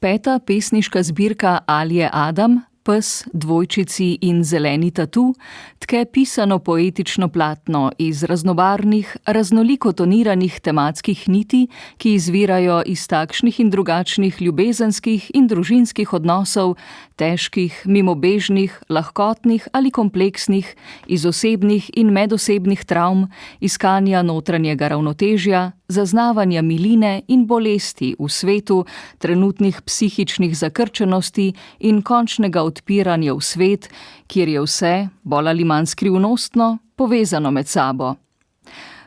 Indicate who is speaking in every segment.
Speaker 1: Peta pesniška zbirka Alje Adam, Pes, dvojčici in zeleni tatu, tke pisano poetično platno iz raznobarvnih, raznoliko toniranih tematskih niti, ki izvirajo iz takšnih in drugačnih ljubezenskih in družinskih odnosov, težkih, mimobežnih, lahkotnih ali kompleksnih, iz osebnih in medosebnih travm, iskanja notranjega ravnotežja, zaznavanja miline in bolesti v svetu, trenutnih psihičnih zakrčenosti in končnega odpiranja v svet, kjer je vse, bolj ali manj skrivnostno, povezano med sabo.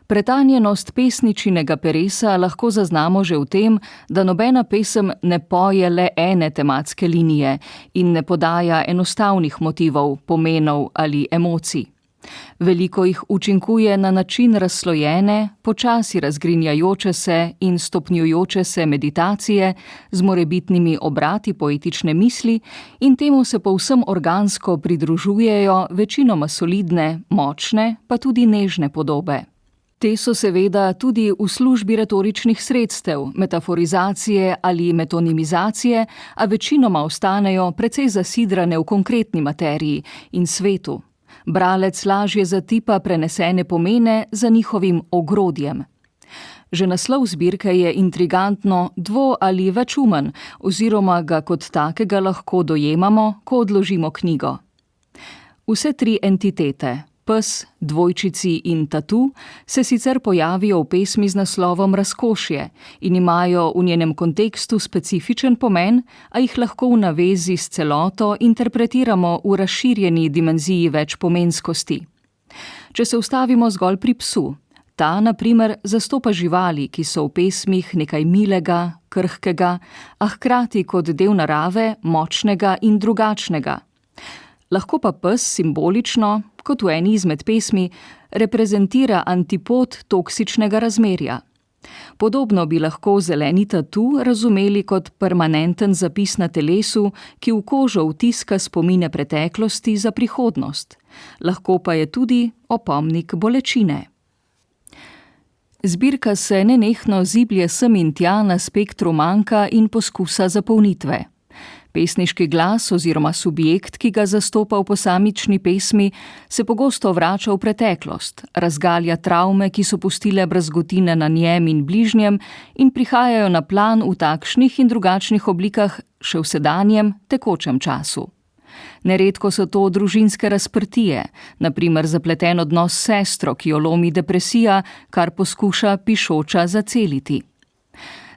Speaker 1: Pretanjenost pesničinega peresa lahko zaznamo že v tem, da nobena pesem ne poje le ene tematske linije in ne podaja enostavnih motivov, pomenov ali emocij. Veliko jih učinkuje na način razslojene, počasi razgrinjajoče se in stopnjujoče se meditacije z morebitnimi obrati poetične misli in temu se povsem organsko pridružujejo večinoma solidne, močne, pa tudi nežne podobe. Te so seveda tudi v službi retoričnih sredstev, metaforizacije ali metonimizacije, a večinoma ostanejo precej zasidrane v konkretni materiji in svetu. Bralec lažje zatipa prenesene pomene za njihovim ogrodjem. Že naslov zbirke je intrigantno dvo- ali večumen, oziroma ga kot takega lahko dojemamo, ko odložimo knjigo. Vse tri entitete, pes, dvojčici in tatu, se sicer pojavijo v pesmi z naslovom Razkošje in imajo v njenem kontekstu specifičen pomen, a jih lahko v navezi s celoto interpretiramo v razširjeni dimenziji večpomenskosti. Če se ustavimo zgolj pri psu, ta, na primer, zastopa živali, ki so v pesmih nekaj milega, krhkega, a hkrati kot del narave, močnega in drugačnega. Lahko pa pes simbolično, kot v eni izmed pesmi, reprezentira antipod toksičnega razmerja. Podobno bi lahko zeleni tatu razumeli kot permanenten zapis na telesu, ki v kožo vtiska spomine preteklosti za prihodnost. Lahko pa je tudi opomnik bolečine. Zbirka se nenehno ziblje sem in tja na spektru manka in poskusa zapolnitve. Pesniški glas oziroma subjekt, ki ga zastopa v posamični pesmi, se pogosto vrača v preteklost, razgalja travme, ki so pustile brazgotine na njem in bližnjem in prihajajo na plan v takšnih in drugačnih oblikah še v sedanjem, tekočem času. Neredko so to družinske razprtije, na primer zapleten odnos s sestro, ki jo lomi depresija, kar poskuša pišoča zaceliti.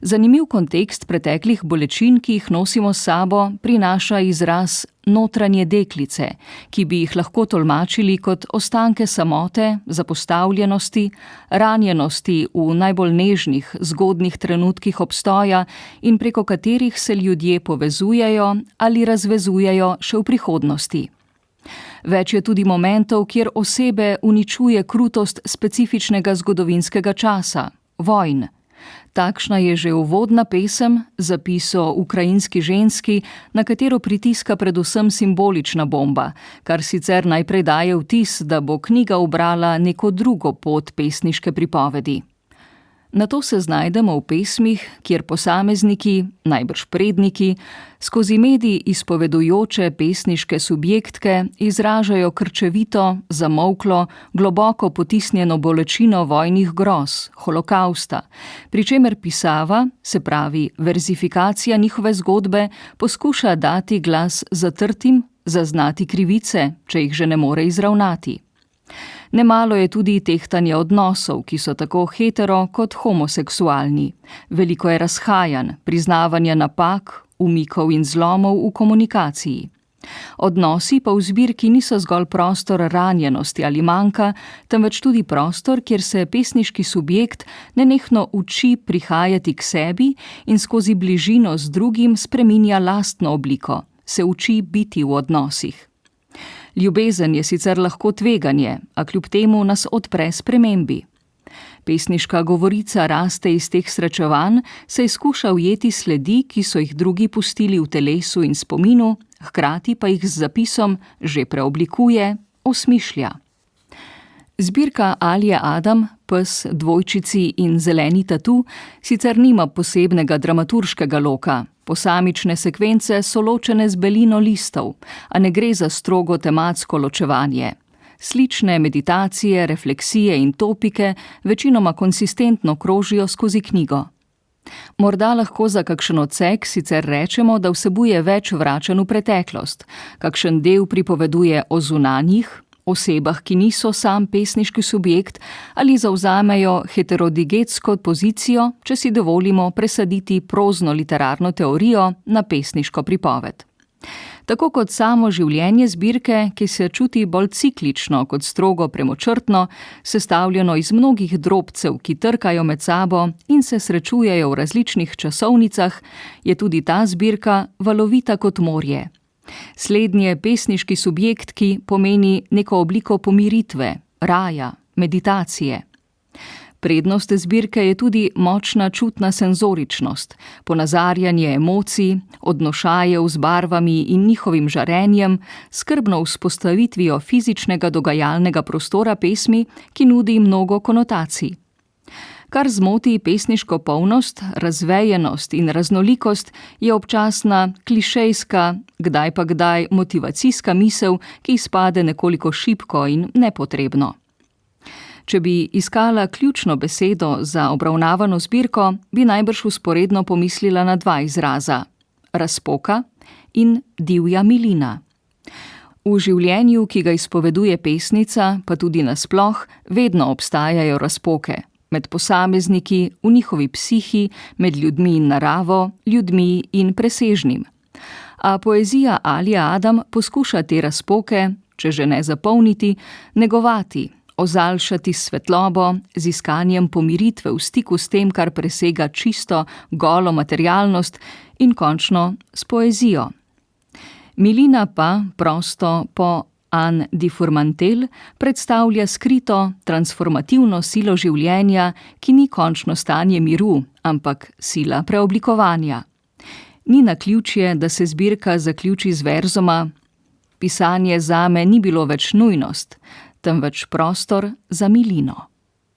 Speaker 1: Zanimiv kontekst preteklih bolečin, ki jih nosimo s sabo, prinaša izraz notranje deklice, ki bi jih lahko tolmačili kot ostanke samote, zapostavljenosti, ranjenosti v najbolj nežnih, zgodnih trenutkih obstoja in preko katerih se ljudje povezujejo ali razvezujejo še v prihodnosti. Več je tudi momentov, kjer osebe uničuje krutost specifičnega zgodovinskega časa, vojn. Takšna je že uvodna pesem, zapis o ukrajinski ženski, na katero pritiska predvsem simbolična bomba, kar sicer najprej daje vtis, da bo knjiga ubrala neko drugo pot pesniške pripovedi. Nato se znajdemo v pesmih, kjer posamezniki, najbrž predniki, skozi medij izpovedujoče pesniške subjektke izražajo krčevito, zamolklo, globoko potisnjeno bolečino vojnih groz, holokausta, pri čemer pisava, se pravi verzifikacija njihove zgodbe, poskuša dati glas zatrtim, zaznati krivice, če jih že ne more izravnati. Nemalo je tudi tehtanja odnosov, ki so tako hetero kot homoseksualni. Veliko je razhajanj, priznavanja napak, umikov in zlomov v komunikaciji. Odnosi pa v zbirki niso zgolj prostor ranjenosti ali manka, temveč tudi prostor, kjer se pesniški subjekt nenehno uči prihajati k sebi in skozi bližino z drugim spreminja lastno obliko, se uči biti v odnosih. Ljubezen je sicer lahko tveganje, a kljub temu nas odpre spremembi. Pesniška govorica raste iz teh srečevanj, saj skuša ujeti sledi, ki so jih drugi pustili v telesu in spominu, hkrati pa jih z zapisom že preoblikuje, osmišlja. Zbirka Alje Adam, pes, dvojčici in zeleni tatu sicer nima posebnega dramaturškega loka. Posamične sekvence so ločene z belino listov, a ne gre za strogo tematsko ločevanje. Slične meditacije, refleksije in topike večinoma konsistentno krožijo skozi knjigo. Morda lahko za kakšen odsek sicer rečemo, da vsebuje več vračanj v preteklost, kakšen del pripoveduje o zunanjih, osebah, ki niso sam pesniški subjekt ali zavzamejo heterodigetsko pozicijo, če si dovolimo presaditi prozno literarno teorijo na pesniško pripoved. Tako kot samo življenje zbirke, ki se čuti bolj ciklično kot strogo premočrtno, sestavljeno iz mnogih drobcev, ki trkajo med sabo in se srečujejo v različnih časovnicah, je tudi ta zbirka valovita kot morje. Slednje pesniški subjekt, ki pomeni neko obliko pomiritve, raja, meditacije. Prednost zbirke je tudi močna čutna senzoričnost, ponazarjanje emocij, odnošajev z barvami in njihovim žarenjem, skrbno vzpostavitvijo fizičnega dogajalnega prostora pesmi, ki nudi mnogo konotacij. Kar zmoti pesniško polnost, razvejenost in raznolikost, je občasna klišejska, kdaj pa kdaj motivacijska misel, ki izpade nekoliko šibko in nepotrebno. Če bi iskala ključno besedo za obravnavano zbirko, bi najbrž vzporedno pomislila na dva izraza: razpoka in divja milina. V življenju, ki ga izpoveduje pesnica, pa tudi nasploh, vedno obstajajo razpoke. Med posamezniki, v njihovi psihi, med ljudmi in naravo, ljudmi in presežnim. A poezija Alije Adam poskuša te razpoke, če že ne zapolniti, negovati, ozaljšati s svetlobo, z iskanjem pomiritve v stiku s tem, kar presega čisto, golo materialnost in končno s poezijo. Milina pa, prosto po Anne de Furmantel, predstavlja skrito, transformativno silo življenja, ki ni končno stanje miru, ampak sila preoblikovanja. Ni naključje, da se zbirka zaključi z verzoma: pisanje zame ni bilo več nujnost, temveč prostor za milino.